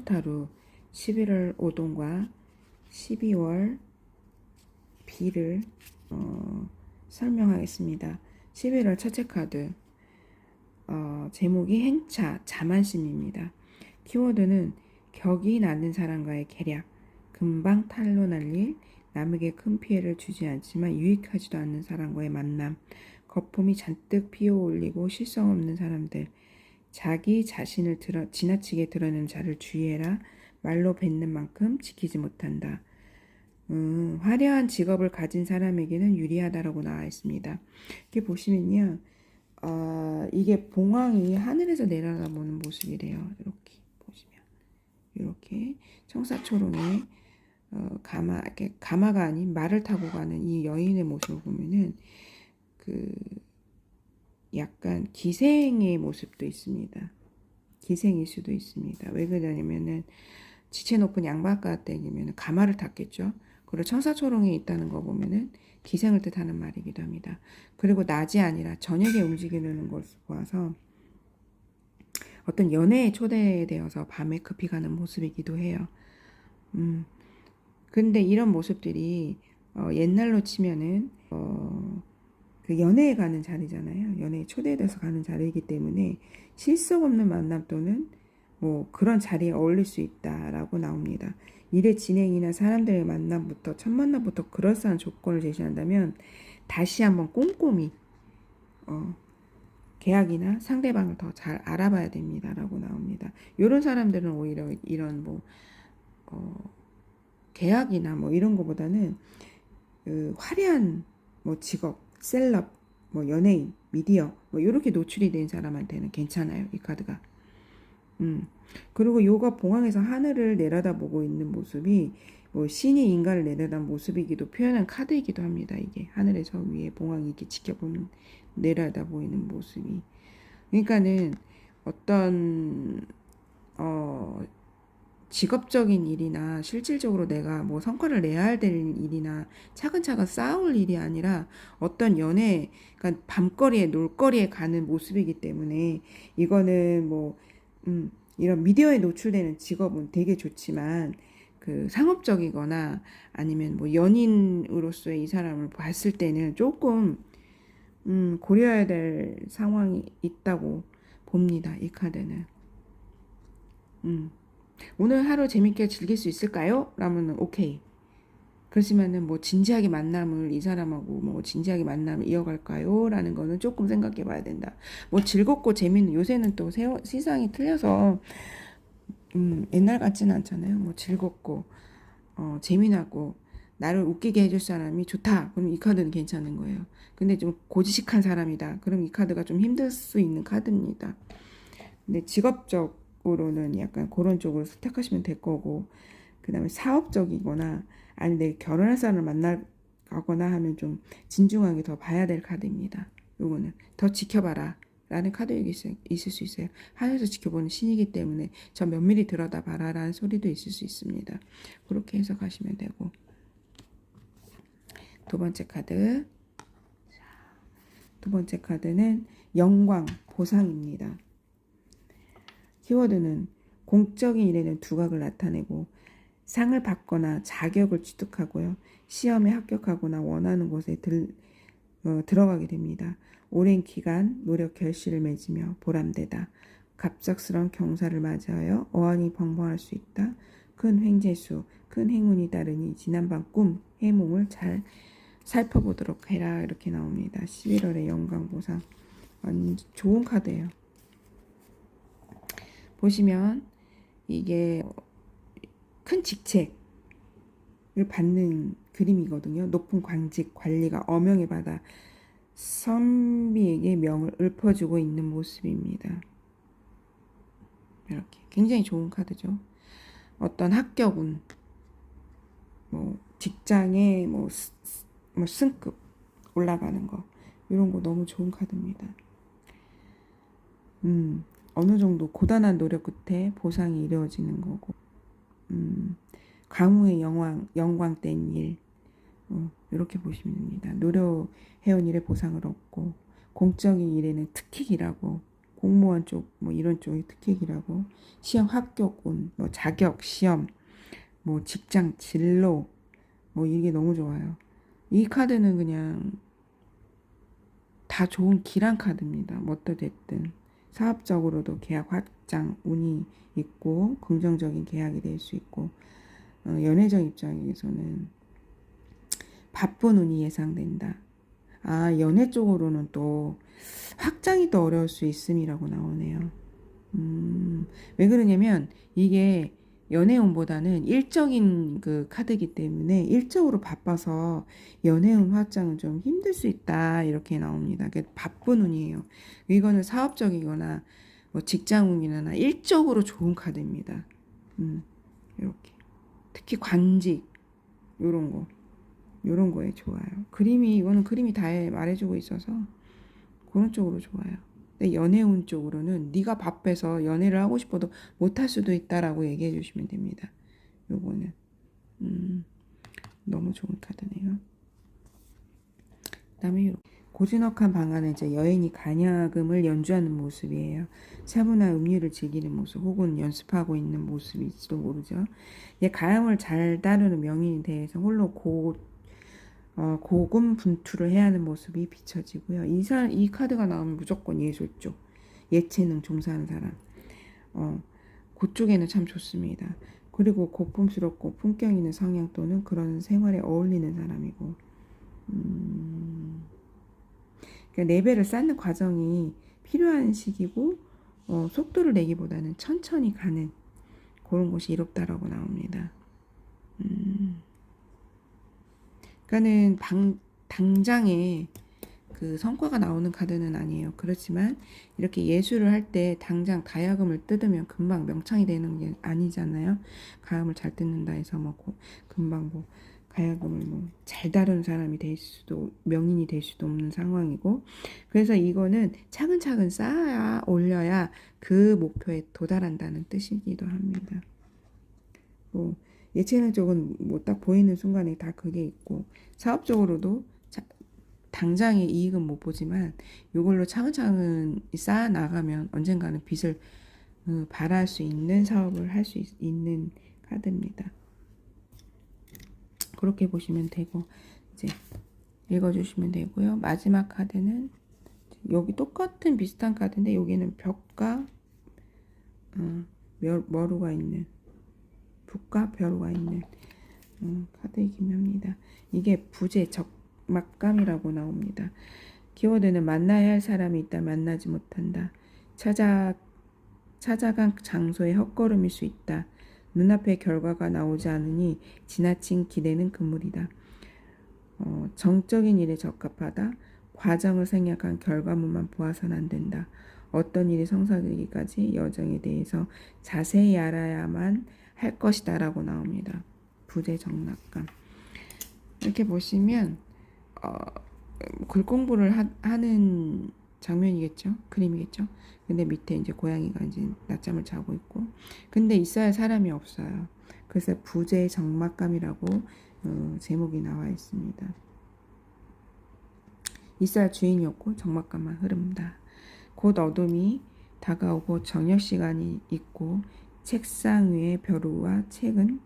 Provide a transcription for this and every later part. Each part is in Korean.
카드 타로 11월 오동과 12월 비를 설명하겠습니다. 11월 첫째 카드 제목이 행차, 자만심입니다. 키워드는 격이 낮은 사람과의 계략, 금방 탈로 날릴, 남에게 큰 피해를 주지 않지만 유익하지도 않는 사람과의 만남, 거품이 잔뜩 피어올리고 실성 없는 사람들, 자기 자신을 지나치게 드러내는 자를 주의해라. 말로 뱉는 만큼 지키지 못한다. 화려한 직업을 가진 사람에게는 유리하다라고 나와 있습니다. 이렇게 보시면요. 이게 봉황이 하늘에서 내려다보는 모습이래요. 이렇게 보시면. 이렇게 청사초롱에 가마가 아닌 말을 타고 가는 이 여인의 모습을 보면은 약간 기생의 모습도 있습니다. 기생일 수도 있습니다. 왜 그러냐면은 지체 높은 양박가댁이면 가마를 탔겠죠. 그리고 청사초롱에 있다는 거 보면은 기생을 뜻하는 말이기도 합니다. 그리고 낮이 아니라 저녁에 움직이는 것을 보아서 어떤 연애에 초대되어서 밤에 급히 가는 모습이기도 해요. 근데 이런 모습들이 옛날로 치면은 그 연애에 가는 자리잖아요. 연애에 초대돼서 가는 자리이기 때문에 실속 없는 만남 또는 뭐 그런 자리에 어울릴 수 있다라고 나옵니다. 일의 진행이나 사람들의 만남부터 첫 만남부터 그럴싸한 조건을 제시한다면 다시 한번 꼼꼼히 계약이나 상대방을 더 잘 알아봐야 됩니다라고 나옵니다. 이런 사람들은 오히려 이런 계약이나 뭐 이런 거보다는 화려한 뭐 직업, 셀럽, 뭐 연예인, 미디어 뭐 이렇게 노출이 된 사람한테는 괜찮아요. 이 카드가. 그리고 요가 봉황에서 하늘을 내려다보고 있는 모습이 뭐 신이 인간을 내려다보는 모습이기도 표현한 카드이기도 합니다. 이게 하늘에서 위에 봉황이 이렇게 지켜보는 내려다보이는 모습이. 그러니까는 어떤 직업적인 일이나 실질적으로 내가 뭐 성과를 내야 될 일이나 차근차근 쌓아올 일이 아니라 어떤 연애, 그러니까 밤거리에 놀거리에 가는 모습이기 때문에 이거는 뭐 이런 미디어에 노출되는 직업은 되게 좋지만 그 상업적이거나 아니면 뭐 연인으로서의 이 사람을 봤을 때는 조금 고려해야 될 상황이 있다고 봅니다. 이 카드는. 오늘 하루 재밌게 즐길 수 있을까요? 라면은 오케이. 그렇지만은 뭐 진지하게 만남을 이 사람하고 뭐 진지하게 만남을 이어갈까요? 라는 거는 조금 생각해 봐야 된다. 뭐 즐겁고 재밌는 요새는 또 세상이 틀려서 옛날 같지는 않잖아요. 뭐 즐겁고 재미나고 나를 웃기게 해줄 사람이 좋다. 그럼 이 카드는 괜찮은 거예요. 근데 좀 고지식한 사람이다. 그럼 이 카드가 좀 힘들 수 있는 카드입니다. 근데 직업적으로는 약간 그런 쪽으로 선택하시면 될 거고, 그 다음에 사업적이거나 아니 내 결혼할 사람을 만나거나 하면 좀 진중하게 더 봐야 될 카드입니다. 요거는 더 지켜봐라 라는 카드가 있을 수 있어요. 하늘에서 지켜보는 신이기 때문에 저 면밀히 들여다봐라 라는 소리도 있을 수 있습니다. 그렇게 해석하시면 되고, 두 번째 카드. 두 번째 카드는 영광, 보상입니다. 키워드는 공적인 일에는 두각을 나타내고 상을 받거나 자격을 취득하고요. 시험에 합격하거나 원하는 곳에 들어가게 됩니다. 오랜 기간 노력 결실을 맺으며 보람되다. 갑작스러운 경사를 맞이하여 어안이 벙벙할 수 있다. 큰 횡재수, 큰 행운이 따르니 지난밤 꿈, 해몽을 잘 살펴보도록 해라. 이렇게 나옵니다. 11월의 영광보상. 좋은 카드예요. 보시면 이게 큰 직책을 받는 그림이거든요. 높은 관직, 관리가 엄영을 받아 선비에게 명을 읊어주고 있는 모습입니다. 이렇게 굉장히 좋은 카드죠. 어떤 합격운, 뭐 직장에 뭐 승급 올라가는 거, 이런 거 너무 좋은 카드입니다. 어느 정도 고단한 노력 끝에 보상이 이루어지는 거고, 강우의 영광된 일, 이렇게 보시면 됩니다. 노력해온 일에 보상을 얻고, 공적인 일에는 특히 일하고 공무원 쪽, 뭐 이런 쪽이 특혜기라고. 시험 합격운, 뭐 자격, 시험, 뭐 직장, 진로, 뭐 이게 너무 좋아요. 이 카드는 그냥 다 좋은 기란 카드입니다. 뭐 어떠됐든. 사업적으로도 계약 확장, 운이 있고, 긍정적인 계약이 될 수 있고, 연애적 입장에서는 바쁜 운이 예상된다. 아, 연애 쪽으로는 또 확장이 더 어려울 수 있음이라고 나오네요. 왜 그러냐면 이게 연애운보다는 일적인 그 카드이기 때문에 일적으로 바빠서 연애운 확장은 좀 힘들 수 있다 이렇게 나옵니다. 바쁜 운이에요. 이거는 사업적이거나 뭐 직장운이나 일적으로 좋은 카드입니다. 이렇게 특히 관직 요런 거 요런 거에 좋아요. 이거는 그림이 다 말해주고 있어서 그런 쪽으로 좋아요. 근데 연애운 쪽으로는 네가 바빠서 연애를 하고 싶어도 못할 수도 있다라고 얘기해 주시면 됩니다. 요거는 너무 좋은 카드네요. 그다음에 고즈넉한 방 안에 이제 여인이 간야금을 연주하는 모습이에요. 차분한 음료를 즐기는 모습 혹은 연습하고 있는 모습일지도 모르죠. 가염을 잘 다루는 명인에 대해서 홀로 고군분투를 해야 하는 모습이 비춰지고요. 이 카드가 나오면 무조건 예술 쪽, 예체능 종사하는 사람, 그쪽에는 참 좋습니다. 그리고 고풍스럽고 품격 있는 성향 또는 그런 생활에 어울리는 사람이고, 그러니까 레벨을 쌓는 과정이 필요한 시기고, 속도를 내기보다는 천천히 가는 그런 곳이 이롭다라고 나옵니다. 그러니까는 당장에 그 성과가 나오는 카드는 아니에요. 그렇지만 이렇게 예술을 할 때 당장 다이아금을 뜯으면 금방 명창이 되는 게 아니잖아요. 가음을 잘 뜯는다 해서 뭐 금방 뭐 가야금을 뭐 잘 다루는 사람이 될 수도 명인이 될 수도 없는 상황이고, 그래서 이거는 차근차근 쌓아야 올려야 그 목표에 도달한다는 뜻이기도 합니다. 뭐 예체능 쪽은 뭐 딱 보이는 순간에 다 그게 있고, 사업적으로도 당장의 이익은 못 보지만 이걸로 차근차근 쌓아 나가면 언젠가는 빚을 발할 수 있는 사업을 할 수 있는 카드입니다. 그렇게 보시면 되고 이제 읽어주시면 되고요. 마지막 카드는 여기 똑같은 비슷한 카드인데 여기는 벽과 머루가 있는 붓과 벼루가 있는 카드이긴 합니다. 이게 부재 적막감이라고 나옵니다. 키워드는 만나야 할 사람이 있다 만나지 못한다. 찾아간 장소에 헛걸음일 수 있다. 눈앞에 결과가 나오지 않으니 지나친 기대는 금물이다. 정적인 일에 적합하다. 과정을 생략한 결과물만 보아서는 안 된다. 어떤 일이 성사되기까지 여정에 대해서 자세히 알아야만 할 것이다 라고 나옵니다. 부재정락감. 이렇게 보시면 글 공부를 하는 장면이겠죠. 그림이겠죠. 근데 밑에 이제 고양이가 이제 낮잠을 자고 있고, 근데 있어야 사람이 없어요. 그래서 부재정막감이라고 제목이 나와 있습니다. 있어야 주인이 없고 정막감만 흐른다. 곧 어둠이 다가오고 저녁 시간이 있고 책상 위에 벼루와 책은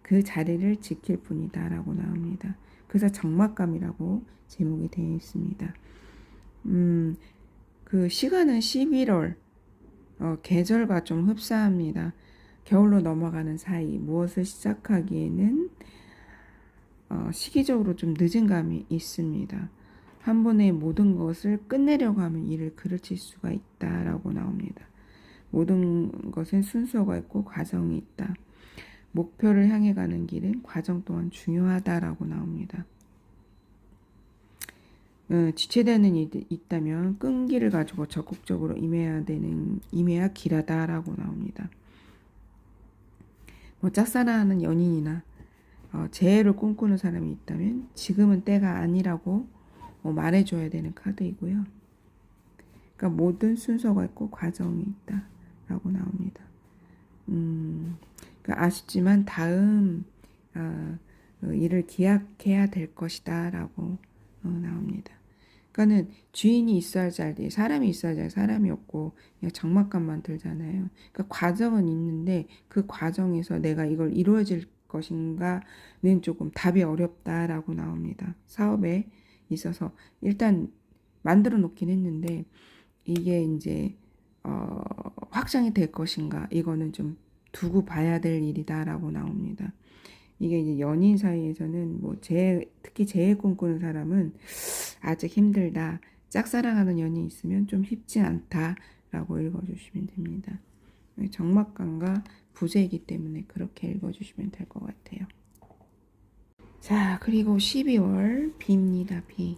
그 자리를 지킬 뿐이다 라고 나옵니다. 그래서 정막감이라고 제목이 되어 있습니다. 그 시간은 11월, 계절과 좀 흡사합니다. 겨울로 넘어가는 사이 무엇을 시작하기에는 시기적으로 좀 늦은 감이 있습니다. 한 번에 모든 것을 끝내려고 하면 일을 그르칠 수가 있다라고 나옵니다. 모든 것은 순서가 있고 과정이 있다. 목표를 향해 가는 길은 과정 또한 중요하다라고 나옵니다. 지체되는 일이 있다면 끈기를 가지고 적극적으로 임해야 길하다라고 나옵니다. 뭐 짝사랑하는 연인이나 재회를 꿈꾸는 사람이 있다면 지금은 때가 아니라고 말해줘야 되는 카드이고요. 그러니까 모든 순서가 있고 과정이 있다라고 나옵니다. 그러니까 아쉽지만 다음 일을 기약해야 될 것이다라고 나옵니다. 그러니까는 주인이 있어야지 할 때 사람이 있어야지 할 사람이 없고 그냥 적막감만 들잖아요. 그러니까 과정은 있는데 그 과정에서 내가 이걸 이루어질 것인가는 조금 답이 어렵다라고 나옵니다. 사업에 있어서 일단 만들어 놓긴 했는데 이게 이제 확장이 될 것인가 이거는 좀 두고 봐야 될 일이다라고 나옵니다. 이게 이제 연인 사이에서는 뭐 특히 제일 꿈꾸는 사람은 아직 힘들다. 짝사랑하는 연이 있으면 좀 쉽지 않다라고 읽어주시면 됩니다. 적막감과 부재이기 때문에 그렇게 읽어주시면 될 것 같아요. 자, 그리고 12월 비입니다. 비.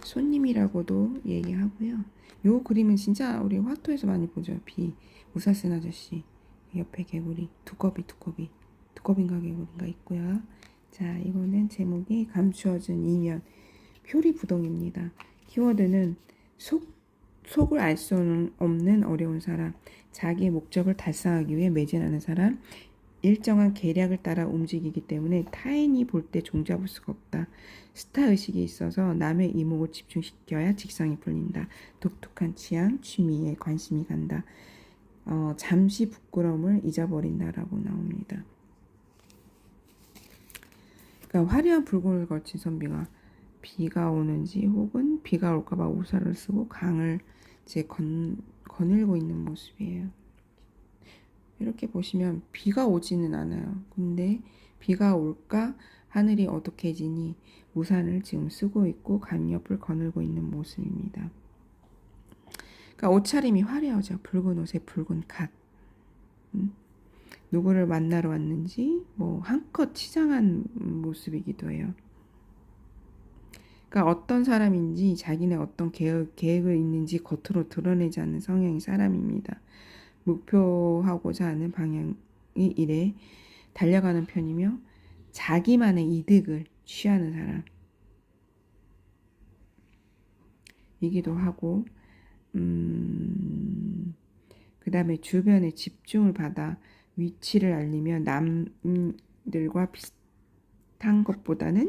손님이라고도 얘기하고요. 요 그림은 진짜 우리 화토에서 많이 보죠. 비. 우산 쓴 아저씨. 옆에 개구리. 두꺼비인가 개구리인가 있고요. 자, 이거는 제목이 감추어진 이면. 표리부동입니다. 키워드는 속을 알 수 없는 어려운 사람, 자기의 목적을 달성하기 위해 매진하는 사람, 일정한 계략을 따라 움직이기 때문에 타인이 볼 때 종잡을 수가 없다. 스타의식이 있어서 남의 이목을 집중시켜야 직성이 풀린다. 독특한 취향, 취미에 관심이 간다. 잠시 부끄러움을 잊어버린다라고 나옵니다. 그러니까 화려한 붉은을 걸친 선비가 비가 오는지 혹은 비가 올까봐 우산을 쓰고 강을 이제 거닐고 있는 모습이에요. 이렇게 보시면 비가 오지는 않아요. 근데 비가 올까 하늘이 어둑해지니 우산을 지금 쓰고 있고 강 옆을 거닐고 있는 모습입니다. 그러니까 옷차림이 화려하죠. 붉은 옷에 붉은 갓. 누구를 만나러 왔는지 뭐 한껏 치장한 모습이기도 해요. 그러니까 어떤 사람인지 자기네 어떤 계획을 있는지 겉으로 드러내지 않는 성향의 사람입니다. 목표하고자 하는 방향의 일에 달려가는 편이며 자기만의 이득을 취하는 사람이기도 하고 그 다음에 주변에 집중을 받아 위치를 알리며 남들과 비슷한 것보다는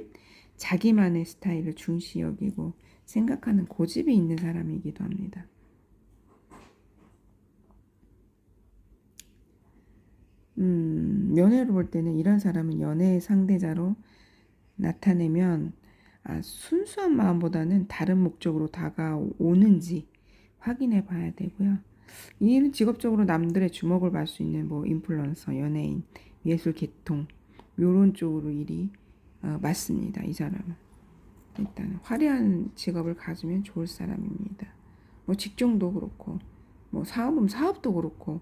자기만의 스타일을 중시 여기고 생각하는 고집이 있는 사람이기도 합니다. 연애로 볼 때는 이런 사람은 연애의 상대자로 나타내면 순수한 마음보다는 다른 목적으로 다가오는지 확인해 봐야 되고요. 이 일은 직업적으로 남들의 주목을 받을 수 있는 뭐 인플루언서, 연예인, 예술 계통 요런 쪽으로 일이 맞습니다. 이 사람은 일단 화려한 직업을 가지면 좋을 사람입니다. 뭐 직종도 그렇고 뭐 사업도 그렇고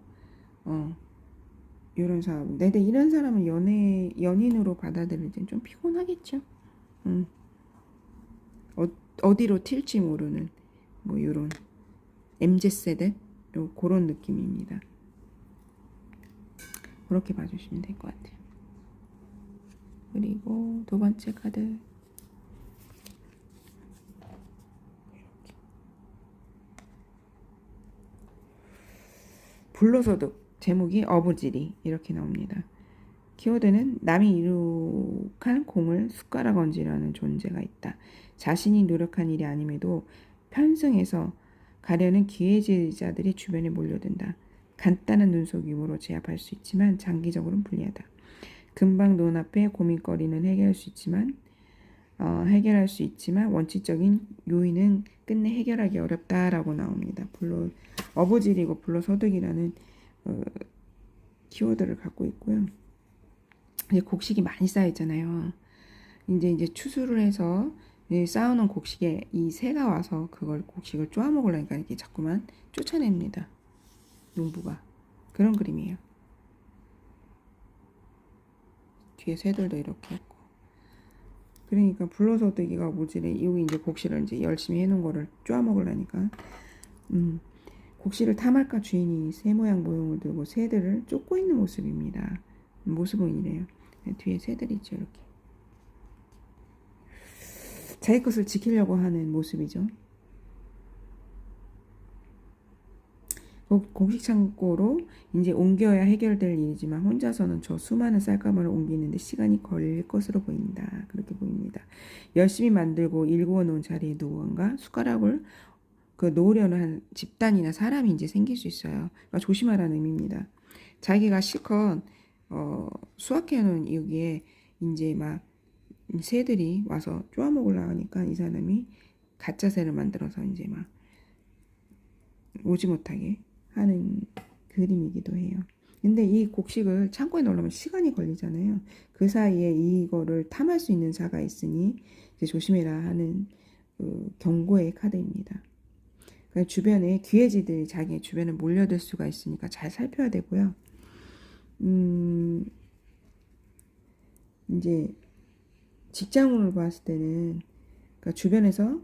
이런 사람. 근데 이런 사람은 연인으로 받아들일 땐 좀 피곤하겠죠. 어디로 튈지 모르는 뭐 이런 MZ세대 그런 느낌입니다. 그렇게 봐주시면 될 것 같아요. 그리고 두 번째 카드 이렇게. 불로소득 제목이 어부지리 이렇게 나옵니다. 키워드는 남이 이룩한 공을 숟가락 얹으려는 존재가 있다. 자신이 노력한 일이 아님에도 편승해서 가려는 기회주의자들이 주변에 몰려든다. 간단한 눈속임으로 제압할 수 있지만 장기적으로는 불리하다. 금방 눈앞에 고민거리는 해결할 수 있지만 원칙적인 요인은 끝내 해결하기 어렵다라고 나옵니다. 물론 어부질이고 불로소득이라는 키워드를 갖고 있고요. 이제 곡식이 많이 쌓여 있잖아요. 이제 추수를 해서 쌓아놓은 곡식에 이 새가 와서 그걸 곡식을 쪼아 먹으려니까 이렇게 자꾸만 쫓아냅니다. 농부가 그런 그림이에요. 뒤에 새들도 이렇게 있고. 그러니까 불로소득이가 모질에 여기 이제 곡식을 이제 열심히 해놓은 거를 쪼아 먹으려니까 곡식을 탐할까 주인이 새 모양을 들고 새들을 쫓고 있는 모습입니다. 모습은 이래요. 뒤에 새들이 있죠. 이렇게 자기 것을 지키려고 하는 모습이죠. 공식 창고로 이제 옮겨야 해결될 일이지만 혼자서는 저 수많은 쌀가마를 옮기는데 시간이 걸릴 것으로 보인다. 그렇게 보입니다. 열심히 만들고 일구어 놓은 자리에 누군가 숟가락을 놓으려는 한 집단이나 사람이 이제 생길 수 있어요. 그러니까 조심하라는 의미입니다. 자기가 실컷 수확해놓은 여기에 이제 막 새들이 와서 쪼아 먹으려고 하니까 이 사람이 가짜 새를 만들어서 이제 막 오지 못하게 하는 그림이기도 해요. 근데 이 곡식을 창고에 넣으려면 시간이 걸리잖아요. 그 사이에 이거를 탐할 수 있는 자가 있으니 이제 조심해라 하는 경고의 카드입니다. 그러니까 주변에 기회지들이 자기 주변에 몰려들 수가 있으니까 잘 살펴야 되고요. 이제 직장운을 봤을 때는 그러니까 주변에서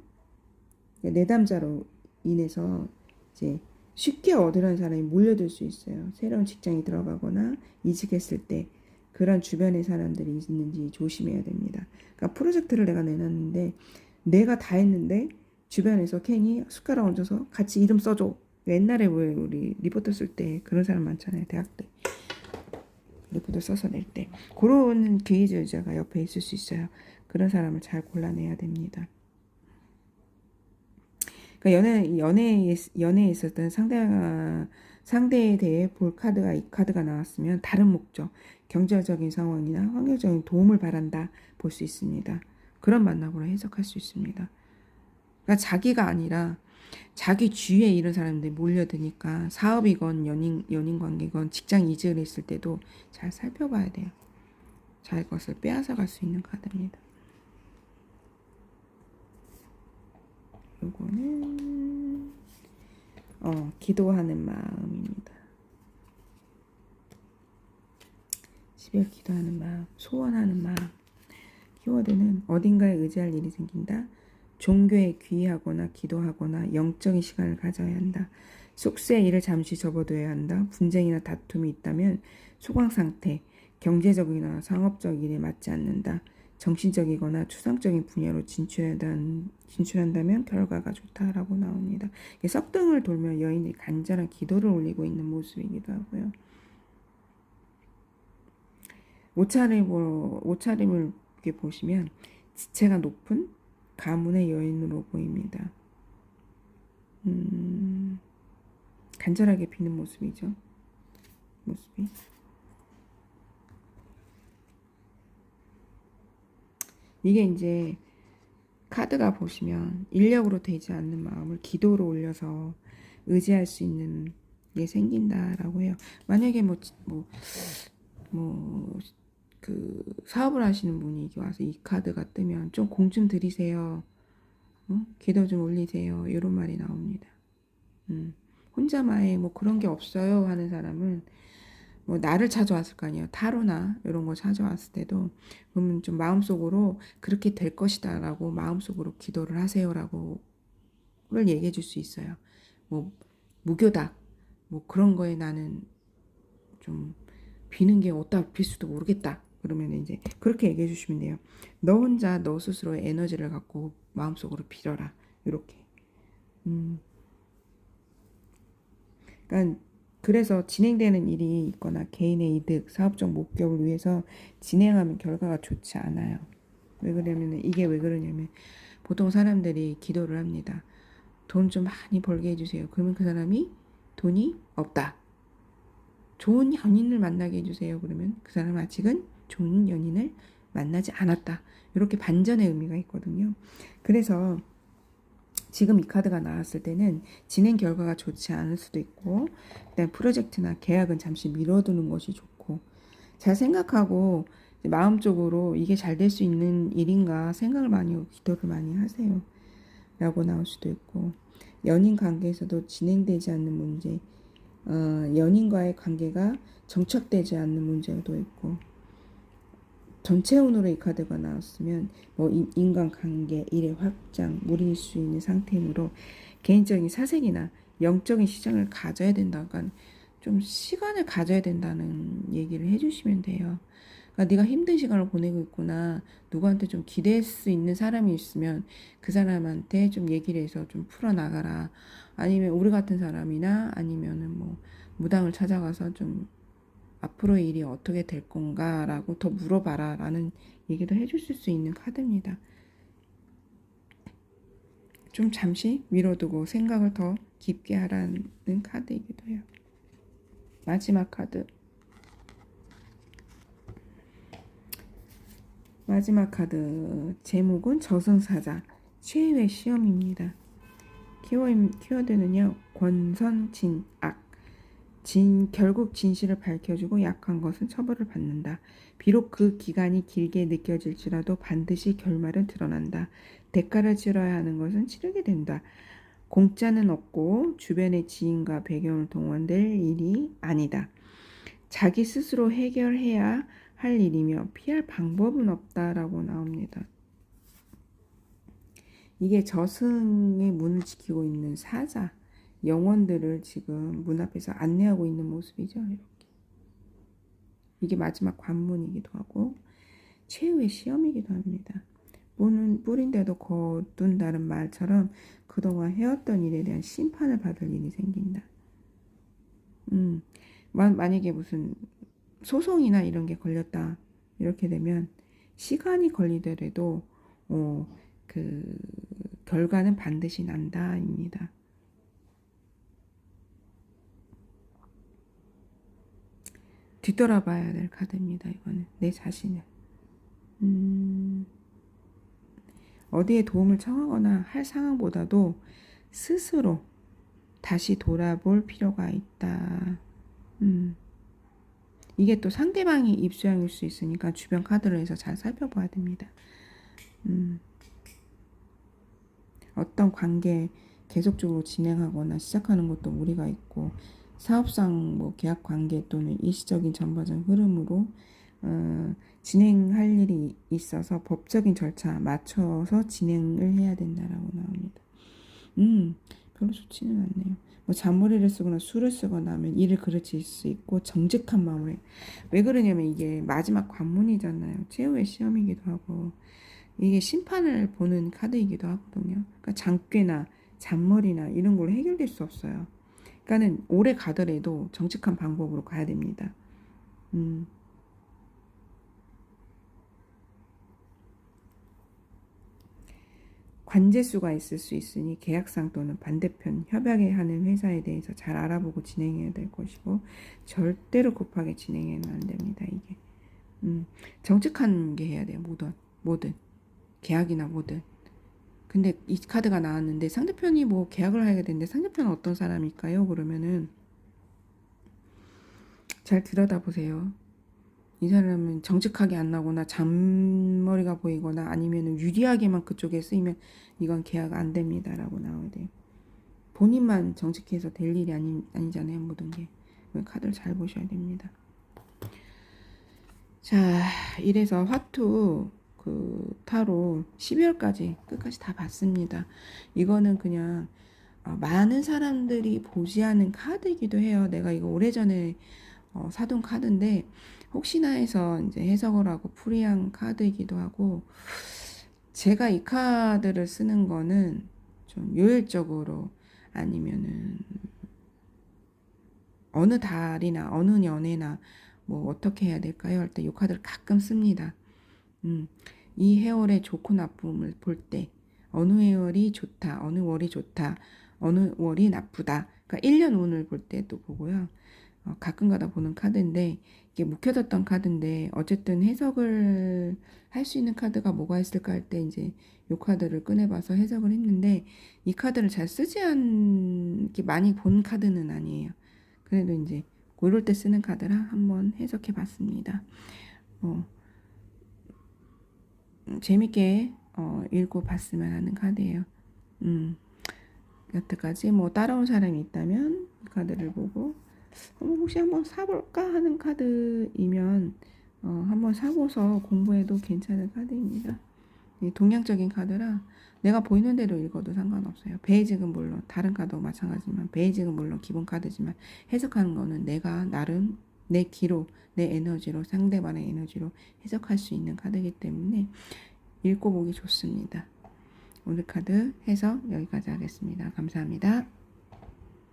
내담자로 인해서 이제 쉽게 얻으려는 사람이 몰려들 수 있어요. 새로운 직장에 들어가거나 이직했을 때 그런 주변의 사람들이 있는지 조심해야 됩니다. 그러니까 프로젝트를 내가 내놨는데 내가 다 했는데 주변에서 괜히 숟가락 얹어서 같이 이름 써줘. 옛날에 왜 우리 리포터 쓸 때 그런 사람 많잖아요. 대학 때 리포터 써서 낼 때 그런 기회주의자가 옆에 있을 수 있어요. 그런 사람을 잘 골라내야 됩니다. 그러니까 연애에 있었던 상대에 대해 볼 카드가 이 카드가 나왔으면 다른 목적, 경제적인 상황이나 환경적인 도움을 바란다 볼 수 있습니다. 그런 만남으로 해석할 수 있습니다. 그러니까 자기가 아니라 자기 주위에 이런 사람들이 몰려드니까 사업이건 연인 관계건 직장 이직을 했을 때도 잘 살펴봐야 돼요. 자기 것을 빼앗아갈 수 있는 카드입니다. 요거는 기도하는 마음입니다. 12월 기도하는 마음, 소원하는 마음. 키워드는 어딘가에 의지할 일이 생긴다. 종교에 귀의하거나 기도하거나 영적인 시간을 가져야 한다. 숙세의 일을 잠시 접어둬야 한다. 분쟁이나 다툼이 있다면 소강 상태, 경제적이나 상업적 일에 맞지 않는다. 정신적이거나 추상적인 분야로 진출한다면 결과가 좋다라고 나옵니다. 석등을 돌며 여인이 간절한 기도를 올리고 있는 모습이기도 하고요. 옷차림을 이렇게 보시면 지체가 높은 가문의 여인으로 보입니다. 간절하게 비는 모습이죠. 모습이. 이게 이제 카드가 보시면 인력으로 되지 않는 마음을 기도로 올려서 의지할 수 있는 게 생긴다라고 해요. 만약에 그 사업을 하시는 분이 와서 이 카드가 뜨면 좀 공 좀 들이세요. 기도 좀 올리세요. 이런 말이 나옵니다. 혼자만의 그런 게 없어요 하는 사람은 나를 찾아왔을 거 아니에요. 타로나 이런 거 찾아왔을 때도 그러면 좀 마음속으로 그렇게 될 것이다 라고 마음속으로 기도를 하세요라고 를 얘기해 줄 수 있어요. 무교다 그런 거에 나는 좀 비는 게 어디다 빌수도 모르겠다. 그러면 이제 그렇게 얘기해 주시면 돼요. 너 혼자 너 스스로의 에너지를 갖고 마음속으로 빌어라. 이렇게. 그러니까 그래서 진행되는 일이 있거나 개인의 이득, 사업적 목적을 위해서 진행하면 결과가 좋지 않아요. 왜 그러냐면 이게 왜 그러냐면 보통 사람들이 기도를 합니다. 돈 좀 많이 벌게 해주세요. 그러면 그 사람이 돈이 없다. 좋은 연인을 만나게 해주세요. 그러면 그 사람은 아직은 좋은 연인을 만나지 않았다. 이렇게 반전의 의미가 있거든요. 그래서 지금 이 카드가 나왔을 때는 진행 결과가 좋지 않을 수도 있고 그다음 프로젝트나 계약은 잠시 미뤄두는 것이 좋고 잘 생각하고 마음적으로 이게 잘 될 수 있는 일인가 생각을 많이 하고 기도를 많이 하세요. 라고 나올 수도 있고 연인 관계에서도 진행되지 않는 문제 연인과의 관계가 정착되지 않는 문제도 있고 전체 운으로 이 카드가 나왔으면 인간관계, 일의 확장, 무리일 수 있는 상태이므로 개인적인 사생이나 영적인 시장을 가져야 된다. 그러니까 좀 시간을 가져야 된다는 얘기를 해주시면 돼요. 그러니까 네가 힘든 시간을 보내고 있구나. 누구한테 좀 기댈 수 있는 사람이 있으면 그 사람한테 좀 얘기를 해서 좀 풀어나가라. 아니면 우리 같은 사람이나 아니면은 뭐 무당을 찾아가서 좀 앞으로의 일이 어떻게 될 건가라고 더 물어봐라 라는 얘기도 해줄 수 있는 카드입니다. 좀 잠시 미뤄두고 생각을 더 깊게 하라는 카드이기도 해요. 마지막 카드. 마지막 카드. 제목은 저승사자. 최후의 시험입니다. 키워드는요. 권선진악. 결국 진실을 밝혀주고 약한 것은 처벌을 받는다. 비록 그 기간이 길게 느껴질지라도 반드시 결말은 드러난다. 대가를 치러야 하는 것은 치르게 된다. 공짜는 없고 주변의 지인과 배경을 동원될 일이 아니다. 자기 스스로 해결해야 할 일이며 피할 방법은 없다라고 나옵니다. 이게 저승의 문을 지키고 있는 사자, 영혼들을 지금 문 앞에서 안내하고 있는 모습이죠. 이렇게. 이게 마지막 관문이기도 하고 최후의 시험이기도 합니다. 문은 뿌린데도 거둔다는 말처럼 그동안 해왔던 일에 대한 심판을 받을 일이 생긴다. 만약에 무슨 소송이나 이런 게 걸렸다 이렇게 되면 시간이 걸리더라도 그 결과는 반드시 난다입니다. 뒤돌아봐야 될 카드입니다. 이거는 내 자신을 어디에 도움을 청하거나 할 상황보다도 스스로 다시 돌아볼 필요가 있다. 이게 또 상대방이 입수양일 수 있으니까 주변 카드를 해서 잘 살펴봐야 됩니다. 어떤 관계 계속적으로 진행하거나 시작하는 것도 무리가 있고 사업상 뭐 계약 관계 또는 일시적인 전반적 흐름으로 진행할 일이 있어서 법적인 절차 맞춰서 진행을 해야 된다라고 나옵니다. 별로 좋지는 않네요. 뭐 잔머리를 쓰거나 술을 쓰거나 하면 일을 그르칠 수 있고 정직한 마음으로 왜 그러냐면 이게 마지막 관문이잖아요. 최후의 시험이기도 하고 이게 심판을 보는 카드이기도 하거든요. 그러니까 장꾀나 잔머리나 이런 걸로 해결될 수 없어요. 그러니까는 오래 가더라도 정직한 방법으로 가야 됩니다. 관제수가 있을 수 있으니 계약상 또는 반대편 협약에 하는 회사에 대해서 잘 알아보고 진행해야 될 것이고 절대로 급하게 진행해는 안 됩니다. 이게 정직한 게 해야 돼요. 뭐든 계약이나 뭐든. 근데 이 카드가 나왔는데 상대편이 뭐 계약을 하게 되는데 상대편은 어떤 사람일까요? 그러면은 잘 들여다보세요. 이 사람은 정직하게 안 나거나 잔머리가 보이거나 아니면 유리하게만 그쪽에 쓰이면 이건 계약 안 됩니다라고 나와야 돼요. 본인만 정직해서 될 일이 아니잖아요. 모든 게. 카드를 잘 보셔야 됩니다. 자, 이래서 화투 그 타로 12월까지 끝까지 다 봤습니다. 이거는 그냥 많은 사람들이 보지 않은 카드이기도 해요. 내가 이거 오래전에 사둔 카드인데 혹시나 해서 이제 해석을 하고 풀이한 카드이기도 하고 제가 이 카드를 쓰는 거는 좀 요일적으로 아니면은 어느 달이나 어느 연애나 뭐 어떻게 해야 될까요? 할 때 이 카드를 가끔 씁니다. 이 해월의 좋고 나쁨을 볼 때 어느 해월이 좋다, 어느 월이 좋다, 어느 월이 나쁘다. 그러니까 1년 운을 볼 때도 보고요. 가끔가다 보는 카드인데 이게 묵혀뒀던 카드인데 어쨌든 해석을 할 수 있는 카드가 뭐가 있을까 할 때 이제 이 카드를 꺼내봐서 해석을 했는데 이 카드를 잘 쓰지 않게 많이 본 카드는 아니에요. 그래도 이제 이럴 때 쓰는 카드라 한번 해석해 봤습니다. 재밌게 읽고 봤으면 하는 카드예요. 여태까지 뭐 따라온 사람이 있다면 이 카드를 보고 혹시 한번 사볼까 하는 카드이면 한번 사고서 공부해도 괜찮은 카드입니다. 동양적인 카드라 내가 보이는 대로 읽어도 상관없어요. 베이직은 물론 다른 카드도 마찬가지지만 베이직은 물론 기본 카드지만 해석하는 거는 내가 나름 내 기로, 내 에너지로, 상대방의 에너지로 해석할 수 있는 카드이기 때문에 읽고 보기 좋습니다. 오늘 카드 해석 여기까지 하겠습니다. 감사합니다.